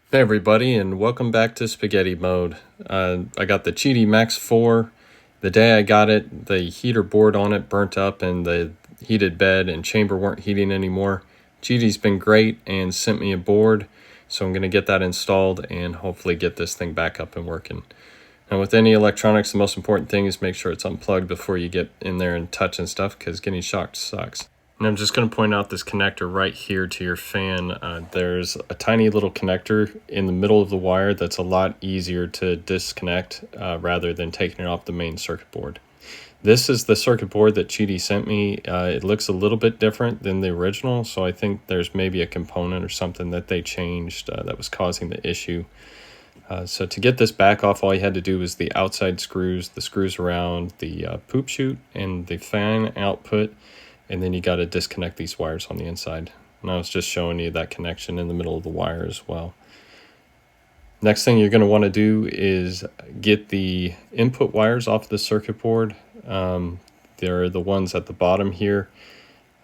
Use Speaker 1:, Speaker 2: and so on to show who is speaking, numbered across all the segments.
Speaker 1: Hey everybody, and welcome back to Spaghetti Mode. I got the Qidi Max 4. The day I got it, the heater board on it burnt up and the heated bed and chamber weren't heating anymore. Qidi's been great and sent me a board, so I'm going to get that installed and hopefully get this thing back up and working. Now with any electronics, the most important thing is make sure it's unplugged before you get in there and touch and stuff, because getting shocked sucks. And I'm just going to point out this connector right here to your fan. There's a tiny little connector in the middle of the wire that's a lot easier to disconnect rather than taking it off the main circuit board. This is the circuit board that Qidi sent me. It looks a little bit different than the original, so I think there's maybe a component or something that they changed that was causing the issue. So to get this back off, all you had to do was the outside screws, the screws around the poop chute and the fan output, and then you got to disconnect these wires on the inside. And I was just showing you that connection in the middle of the wire as well. Next thing you're going to want to do is get the input wires off the circuit board. They're the ones at the bottom here.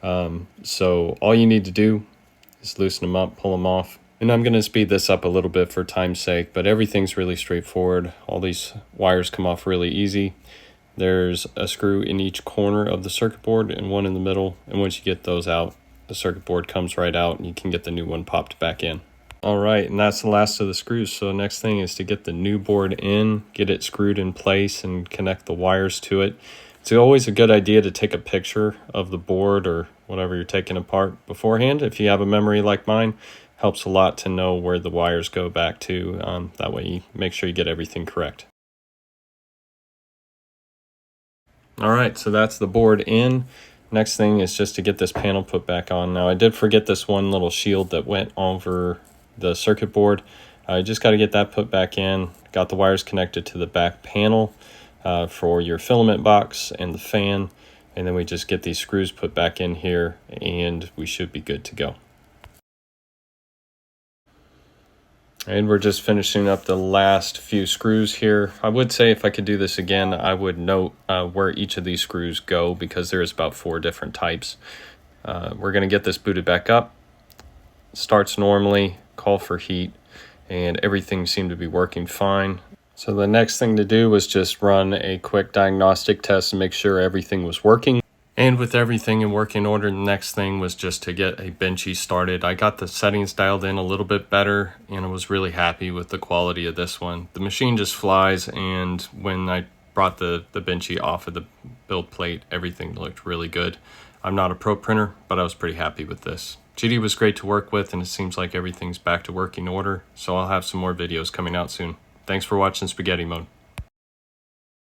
Speaker 1: So all you need to do is loosen them up, pull them off. And I'm going to speed this up a little bit for time's sake, but everything's really straightforward. All these wires come off really easy. There's a screw in each corner of the circuit board and one in the middle. And once you get those out, the circuit board comes right out and you can get the new one popped back in. All right, and that's the last of the screws. So next thing is to get the new board in, get it screwed in place and connect the wires to it. It's always a good idea to take a picture of the board or whatever you're taking apart beforehand. If you have a memory like mine, helps a lot to know where the wires go back to. That way you make sure you get everything correct. All right, so that's the board in. Next thing is just to get this panel put back on. Now I did forget this one little shield that went over the circuit board. I just got to get that put back in. Got the wires connected to the back panel for your filament box and the fan. And then we just get these screws put back in here and we should be good to go. And we're just finishing up the last few screws here. I would say if I could do this again, I would note where each of these screws go, because there's about 4 different types. We're going to get this booted back up. Starts normally, call for heat, and everything seemed to be working fine. So the next thing to do was just run a quick diagnostic test and make sure everything was working. And with everything in working order, the next thing was just to get a benchy started. I got the settings dialed in a little bit better, and I was really happy with the quality of this one. The machine just flies, and when I brought the benchy off of the build plate, everything looked really good. I'm not a pro printer, but I was pretty happy with this. Qidi was great to work with, and it seems like everything's back to working order, so I'll have some more videos coming out soon. Thanks for watching Spaghetti Mode.